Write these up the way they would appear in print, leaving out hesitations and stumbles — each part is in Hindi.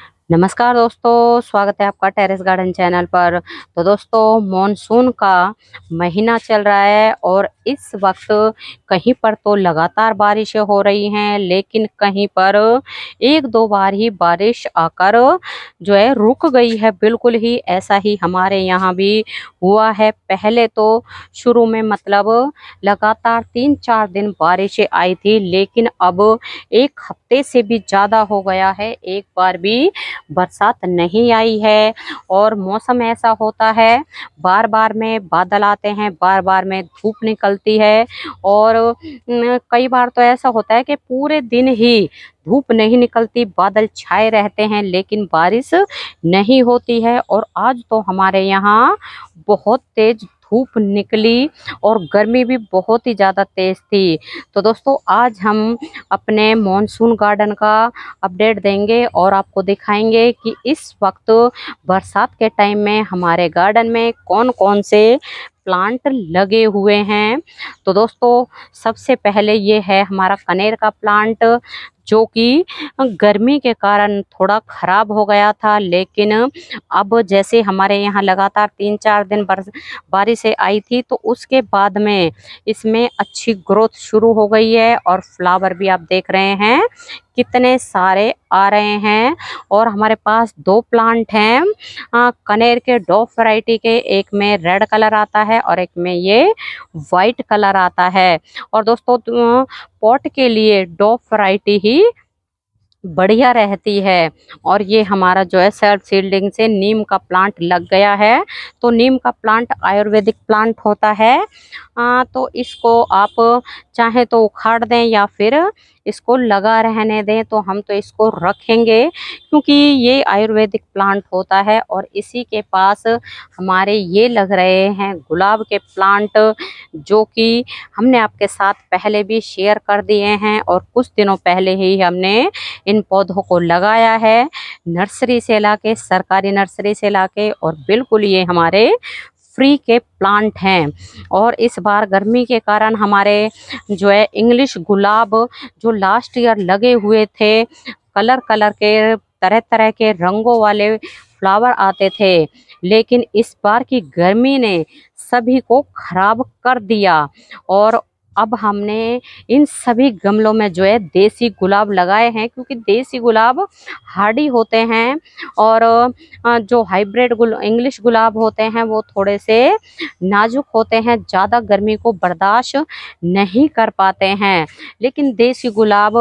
नमस्कार दोस्तों, स्वागत है आपका टेरेस गार्डन चैनल पर। तो दोस्तों, मॉनसून का महीना चल रहा है और इस वक्त कहीं पर तो लगातार बारिशें हो रही हैं, लेकिन कहीं पर एक दो बार ही बारिश आकर जो है रुक गई है। बिल्कुल ही ऐसा ही हमारे यहाँ भी हुआ है। पहले तो शुरू में मतलब लगातार 3-4 दिन बारिशें आई थी, लेकिन अब 1 हफ्ते से भी ज़्यादा हो गया है, एक बार भी बरसात नहीं आई है। और मौसम ऐसा होता है, बार बार में बादल आते हैं, बार बार में धूप निकलती है। और कई बार तो ऐसा होता है कि पूरे दिन ही धूप नहीं निकलती, बादल छाए रहते हैं, लेकिन बारिश नहीं होती है। और आज तो हमारे यहाँ बहुत तेज धूप निकली और गर्मी भी बहुत ही ज़्यादा तेज थी। तो दोस्तों, आज हम अपने मॉनसून गार्डन का अपडेट देंगे और आपको दिखाएंगे कि इस वक्त बरसात के टाइम में हमारे गार्डन में कौन कौन से प्लांट लगे हुए हैं। तो दोस्तों, सबसे पहले ये है हमारा कनेर का प्लांट, जो कि गर्मी के कारण थोड़ा खराब हो गया था, लेकिन अब जैसे हमारे यहाँ लगातार 3-4 दिन बारिशें आई थी, तो उसके बाद में इसमें अच्छी ग्रोथ शुरू हो गई है। और फ्लावर भी आप देख रहे हैं कितने सारे आ रहे हैं। और हमारे पास 2 प्लांट हैं कनेर के, डॉफ वैरायटी के। एक में रेड कलर आता है और एक में ये वाइट कलर आता है। और दोस्तों, पॉट के लिए डॉफ वैरायटी ही बढ़िया रहती है। और ये हमारा जो है सेल्फ सील्डिंग से नीम का प्लांट लग गया है। तो नीम का प्लांट आयुर्वेदिक प्लांट होता है। तो इसको आप चाहे तो उखाड़ दें या फिर इसको लगा रहने दें, तो हम तो इसको रखेंगे, क्योंकि ये आयुर्वेदिक प्लांट होता है। और इसी के पास हमारे ये लग रहे हैं गुलाब के प्लांट, जो कि हमने आपके साथ पहले भी शेयर कर दिए हैं। और कुछ दिनों पहले ही हमने इन पौधों को लगाया है, नर्सरी से लाके, सरकारी नर्सरी से लाके। और बिल्कुल ये हमारे फ्री के प्लांट हैं। और इस बार गर्मी के कारण हमारे जो है इंग्लिश गुलाब, जो लास्ट ईयर लगे हुए थे, कलर कलर के, तरह तरह के रंगों वाले फ्लावर आते थे, लेकिन इस बार की गर्मी ने सभी को खराब कर दिया। और अब हमने इन सभी गमलों में जो है देसी गुलाब लगाए हैं, क्योंकि देसी गुलाब हार्डी होते हैं। और जो हाइब्रिड इंग्लिश गुलाब होते हैं वो थोड़े से नाजुक होते हैं, ज़्यादा गर्मी को बर्दाश्त नहीं कर पाते हैं, लेकिन देसी गुलाब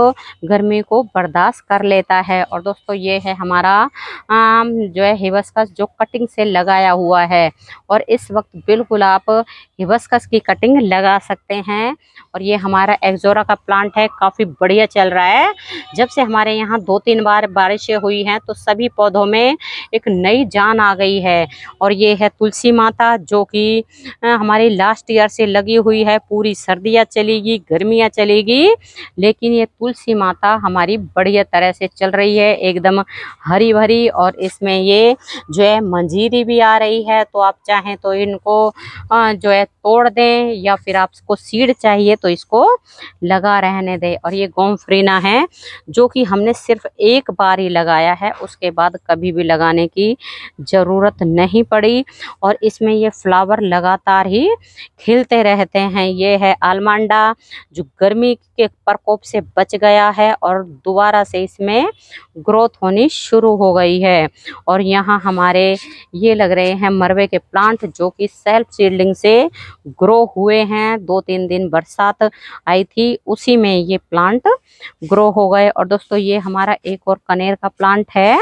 गर्मी को बर्दाश्त कर लेता है। और दोस्तों, ये है हमारा जो है हिबिस्कस, जो कटिंग से लगाया हुआ है। और इस वक्त बिल्कुल आप हिबिस्कस की कटिंग लगा सकते हैं। और ये हमारा एक्जोरा का प्लांट है, काफ़ी बढ़िया चल रहा है। जब से हमारे यहाँ 2-3 बार बारिशें हुई हैं, तो सभी पौधों में एक नई जान आ गई है। और ये है तुलसी माता, जो कि हमारी लास्ट ईयर से लगी हुई है। पूरी सर्दियाँ चलेगी, गर्मियाँ चलेगी, लेकिन ये तुलसी माता हमारी बढ़िया तरह से चल रही है, एकदम हरी भरी। और इसमें ये जो है मंजीरी भी आ रही है। तो आप चाहें तो इनको जो है तोड़ दें, या फिर आपको सीड चाहिए तो इसको लगा रहने दें। और ये गोमफ्रीना है, जो कि हमने सिर्फ एक बार ही लगाया है, उसके बाद कभी भी लगाने की ज़रूरत नहीं पड़ी। और इसमें ये फ्लावर लगातार ही खिलते रहते हैं। ये है आलमांडा, जो गर्मी के प्रकोप से बच गया है और दोबारा से इसमें ग्रोथ होनी शुरू हो गई है। और यहाँ हमारे ये लग रहे हैं मरवे के प्लांट, जो कि सेल्फ सीडलिंग से ग्रो हुए हैं। 2-3 दिन बरसात आई थी, उसी में ये प्लांट ग्रो हो गए। और दोस्तों, ये हमारा एक और कनेर का प्लांट है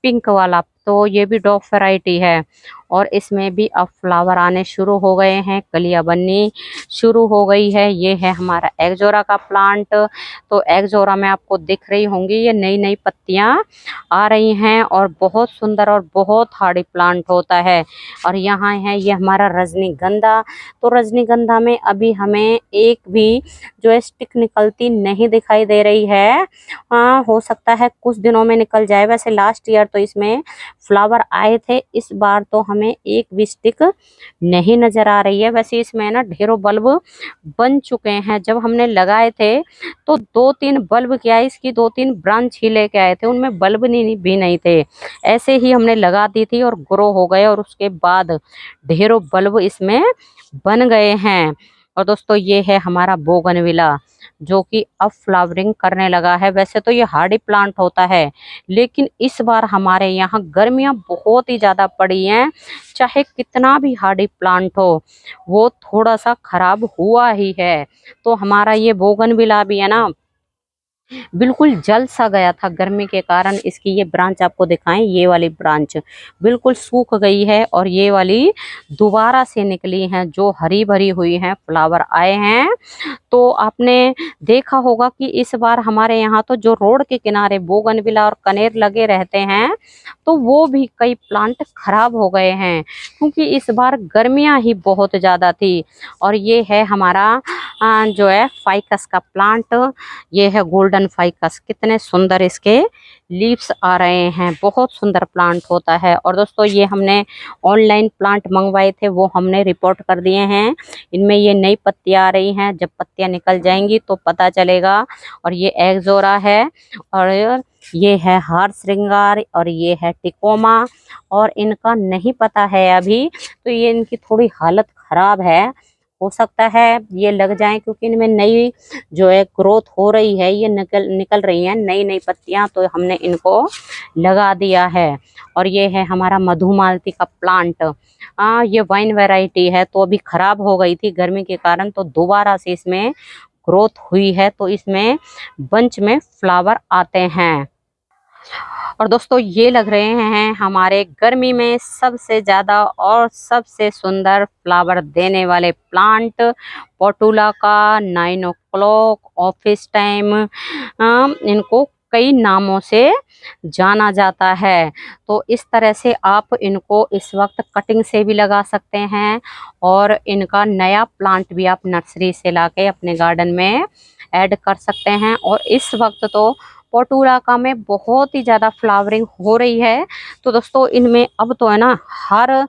पिंक वाला, तो ये भी डॉग वैरायटी है। और इसमें भी अब फ्लावर आने शुरू हो गए हैं, कलियां बननी शुरू हो गई है। ये है हमारा एक्जोरा का प्लांट। तो एक्जोरा में आपको दिख रही होंगी ये नई नई पत्तियां आ रही हैं, और बहुत सुंदर और बहुत हार्डी प्लांट होता है। और यहाँ है ये हमारा रजनीगंधा। तो रजनीगंधा में अभी हमें एक भी जो है स्टिक निकलती नहीं दिखाई दे रही है। हो सकता है कुछ दिनों में निकल जाए। वैसे लास्ट ईयर तो इसमें फ्लावर आए थे, इस बार तो हमें हमें एक भी स्टिक नहीं नजर आ रही है। वैसे इसमें ना ढेरों बल्ब बन चुके हैं। जब हमने लगाए थे तो 2-3 बल्ब क्या है, इसकी 2-3 ब्रांच ही लेके आए थे, उनमें बल्ब भी नहीं थे। ऐसे ही हमने लगा दी थी और ग्रो हो गए और उसके बाद ढेरों बल्ब इसमें बन गए हैं। और दोस्तों ये है हमारा बोगनविला, जो कि अब फ्लावरिंग करने लगा है। वैसे तो ये हार्डी प्लांट होता है, लेकिन इस बार हमारे यहाँ गर्मियाँ बहुत ही ज़्यादा पड़ी हैं। चाहे कितना भी हार्डी प्लांट हो, वो थोड़ा सा खराब हुआ ही है। तो हमारा ये बोगनविला भी है ना, बिल्कुल जल सा गया था गर्मी के कारण। इसकी ये ब्रांच आपको दिखाएं, ये वाली ब्रांच बिल्कुल सूख गई है और ये वाली दोबारा से निकली हैं, जो हरी भरी हुई हैं, फ्लावर आए हैं। तो आपने देखा होगा कि इस बार हमारे यहाँ तो जो रोड के किनारे बोगनविला और कनेर लगे रहते हैं, तो वो भी कई प्लांट खराब हो गए हैं, क्योंकि इस बार गर्मियाँ ही बहुत ज़्यादा थी। और ये है हमारा जो है फाइकस का प्लांट, ये है गोल्डन फाइकस। कितने सुंदर इसके लीव्स आ रहे हैं, बहुत सुंदर प्लांट होता है। और दोस्तों ये हमने ऑनलाइन प्लांट मंगवाए थे, वो हमने रिपोर्ट कर दिए हैं। इनमें ये नई पत्तियां आ रही हैं, जब पत्तियां निकल जाएंगी तो पता चलेगा। और ये एग्जोरा है, और ये है हार श्रृंगार, और ये है टिकोमा। और इनका नहीं पता है अभी, तो ये इनकी थोड़ी हालत खराब है। हो सकता है ये लग जाए, क्योंकि इनमें नई जो है ग्रोथ हो रही है, ये निकल निकल रही हैं नई नई पत्तियां, तो हमने इनको लगा दिया है। और ये है हमारा मधुमालती का प्लांट। ये वाइन वैरायटी है, तो अभी खराब हो गई थी गर्मी के कारण, तो दोबारा से इसमें ग्रोथ हुई है, तो इसमें बंच में फ्लावर आते हैं। और दोस्तों ये लग रहे हैं हमारे गर्मी में सबसे ज़्यादा और सबसे सुंदर फ्लावर देने वाले प्लांट, पोटुला का 9 o'clock ऑफिस टाइम, इनको कई नामों से जाना जाता है। तो इस तरह से आप इनको इस वक्त कटिंग से भी लगा सकते हैं, और इनका नया प्लांट भी आप नर्सरी से लाके अपने गार्डन में ऐड कर सकते हैं। और इस वक्त तो पोटुलाका में बहुत ही ज़्यादा फ्लावरिंग हो रही है। तो दोस्तों इनमें अब तो है ना, हर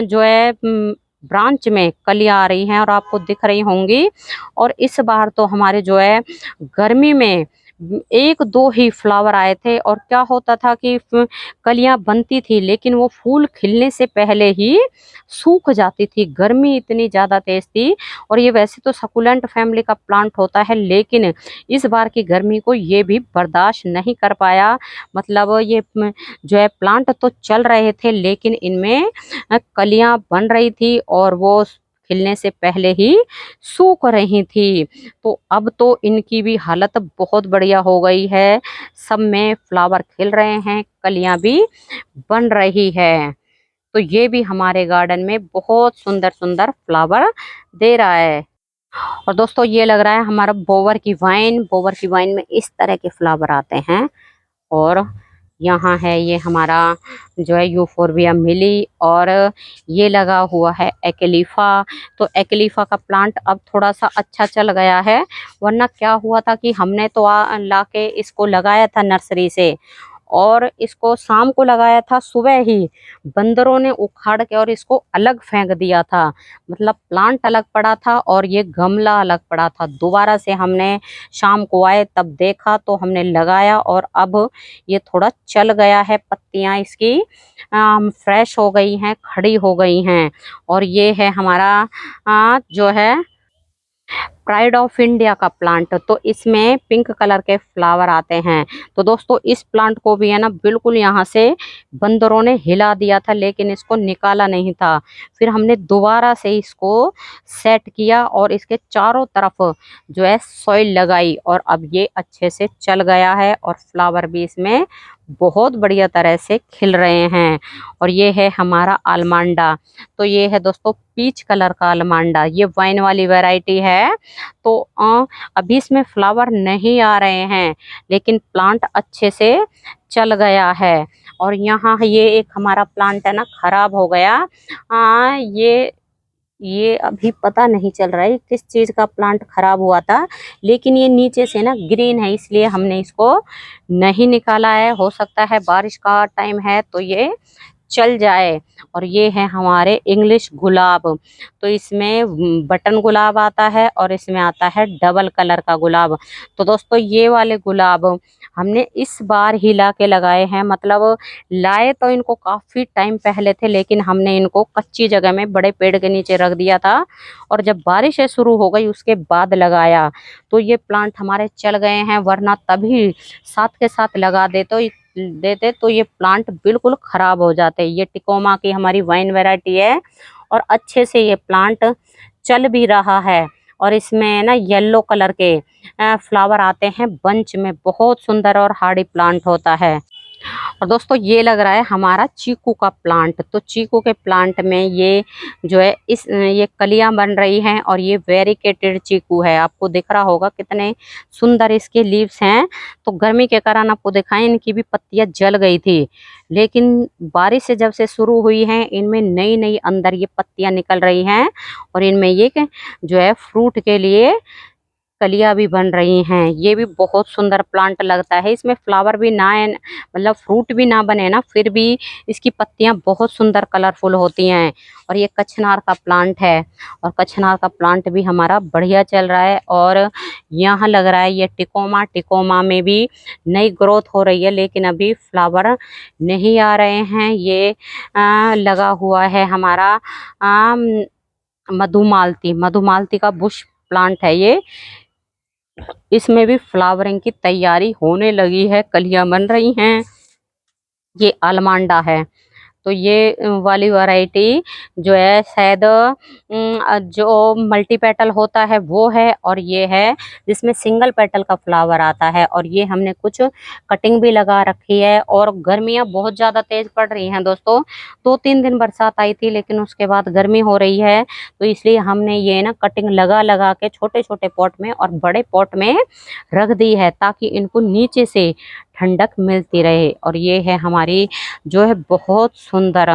जो है ब्रांच में कलियां आ रही हैं, और आपको दिख रही होंगी। और इस बार तो हमारे जो है गर्मी में 1-2 ही फ्लावर आए थे, और क्या होता था कि कलियां बनती थी, लेकिन वो फूल खिलने से पहले ही सूख जाती थी, गर्मी इतनी ज़्यादा तेज थी। और ये वैसे तो सकुलेंट फैमिली का प्लांट होता है, लेकिन इस बार की गर्मी को ये भी बर्दाश्त नहीं कर पाया। मतलब ये जो है प्लांट तो चल रहे थे, लेकिन इनमें कलियां बन रही थी और वो खिलने से पहले ही सूख रही थी। तो अब तो इनकी भी हालत बहुत बढ़िया हो गई है, सब में फ्लावर खिल रहे हैं, कलियां भी बन रही है। तो ये भी हमारे गार्डन में बहुत सुंदर सुंदर फ्लावर दे रहा है। और दोस्तों ये लग रहा है हमारा बोवर की वाइन। बोवर की वाइन में इस तरह के फ्लावर आते हैं। और यहाँ है ये हमारा जो है यूफोरबिया मिली, और ये लगा हुआ है एक्लीफा। तो एक्लीफा का प्लांट अब थोड़ा सा अच्छा चल गया है, वरना क्या हुआ था कि हमने तो लाके इसको लगाया था नर्सरी से, और इसको शाम को लगाया था, सुबह ही बंदरों ने उखाड़ के और इसको अलग फेंक दिया था। मतलब प्लांट अलग पड़ा था और ये गमला अलग पड़ा था। दोबारा से हमने शाम को आए तब देखा, तो हमने लगाया, और अब ये थोड़ा चल गया है, पत्तियां इसकी फ्रेश हो गई हैं, खड़ी हो गई हैं। और ये है हमारा जो है प्राइड ऑफ इंडिया का प्लांट। तो इसमें पिंक कलर के फ्लावर आते हैं। तो दोस्तों इस प्लांट को भी है ना, बिल्कुल यहाँ से बंदरों ने हिला दिया था, लेकिन इसको निकाला नहीं था। फिर हमने दोबारा से इसको सेट किया, और इसके चारों तरफ जो है सॉइल लगाई, और अब ये अच्छे से चल गया है, और फ्लावर भी इसमें बहुत बढ़िया तरह से खिल रहे हैं। और ये है हमारा अलमांडा। तो ये है दोस्तों पीच कलर का अलमांडा, ये वाइन वाली वैरायटी है। तो अभी इसमें फ्लावर नहीं आ रहे हैं, लेकिन प्लांट अच्छे से चल गया है। और यहाँ ये एक हमारा प्लांट है ना, खराब हो गया। ये अभी पता नहीं चल रहा है किस चीज़ का प्लांट खराब हुआ था, लेकिन ये नीचे से ना ग्रीन है, इसलिए हमने इसको नहीं निकाला है। हो सकता है बारिश का टाइम है तो ये चल जाए। और ये है हमारे इंग्लिश गुलाब। तो इसमें बटन गुलाब आता है और इसमें आता है डबल कलर का गुलाब। तो दोस्तों ये वाले गुलाब हमने इस बार ही ला के लगाए हैं, मतलब लाए तो इनको काफी टाइम पहले थे, लेकिन हमने इनको कच्ची जगह में बड़े पेड़ के नीचे रख दिया था और जब बारिशें शुरू हो गई उसके बाद लगाया तो ये प्लांट हमारे चल गए हैं, वरना तभी साथ के साथ लगा देते तो ये प्लांट बिल्कुल खराब हो जाते। ये टिकोमा की हमारी वाइन वैरायटी है और अच्छे से ये प्लांट चल भी रहा है। और इसमें ना येलो कलर के फ्लावर आते हैं बंच में, बहुत सुंदर और हार्डी प्लांट होता है। और दोस्तों ये लग रहा है हमारा चीकू का प्लांट। तो चीकू के प्लांट में ये जो है ये कलियां बन रही हैं और ये वेरिकेटेड चीकू है। आपको दिख रहा होगा कितने सुंदर इसके लीव्स हैं। तो गर्मी के कारण आपको दिखाएं इनकी भी पत्तियां जल गई थी, लेकिन बारिश से जब से शुरू हुई है इनमें नई नई अंदर ये पत्तियां निकल रही हैं और इनमें ये जो है फ्रूट के लिए कलियां भी बन रही हैं। ये भी बहुत सुंदर प्लांट लगता है। इसमें फ्लावर भी ना है, मतलब फ्रूट भी ना बने ना, फिर भी इसकी पत्तियां बहुत सुंदर कलरफुल होती हैं। और ये कचनार का प्लांट है और कचनार का प्लांट भी हमारा बढ़िया चल रहा है। और यहाँ लग रहा है ये टिकोमा, टिकोमा में भी नई ग्रोथ हो रही है, लेकिन अभी फ्लावर नहीं आ रहे हैं। ये लगा हुआ है हमारा मधुमालती, मधुमालती का बुश प्लांट है ये। इसमें भी फ्लावरिंग की तैयारी होने लगी है, कलियां बन रही हैं। ये अलमांडा है। तो ये वाली वैरायटी जो है शायद जो मल्टी पेटल होता है वो है, और ये है जिसमें सिंगल पेटल का फ्लावर आता है। और ये हमने कुछ कटिंग भी लगा रखी है। और गर्मियां बहुत ज़्यादा तेज पड़ रही हैं दोस्तों। 2-3 दिन बरसात आई थी, लेकिन उसके बाद गर्मी हो रही है, तो इसलिए हमने ये ना कटिंग लगा लगा के छोटे छोटे पॉट में और बड़े पॉट में रख दी है, ताकि इनको नीचे से ठंडक मिलती रहे। और ये है हमारी जो है बहुत सुंदर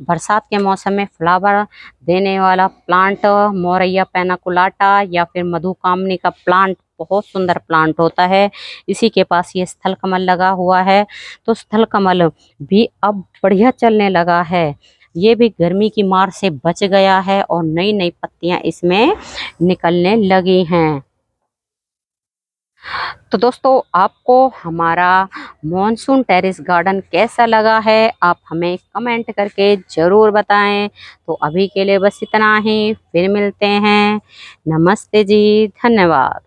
बरसात के मौसम में फ्लावर देने वाला प्लांट, मोरैया पेनाकुलाटा या फिर मधुकामनी का प्लांट। बहुत सुंदर प्लांट होता है। इसी के पास ये स्थल कमल लगा हुआ है। तो स्थल कमल भी अब बढ़िया चलने लगा है। ये भी गर्मी की मार से बच गया है और नई नई पत्तियां इसमें निकलने लगी हैं। तो दोस्तों आपको हमारा मॉनसून टेरेस गार्डन कैसा लगा है, आप हमें कमेंट करके ज़रूर बताएं। तो अभी के लिए बस इतना ही, फिर मिलते हैं। नमस्ते जी, धन्यवाद।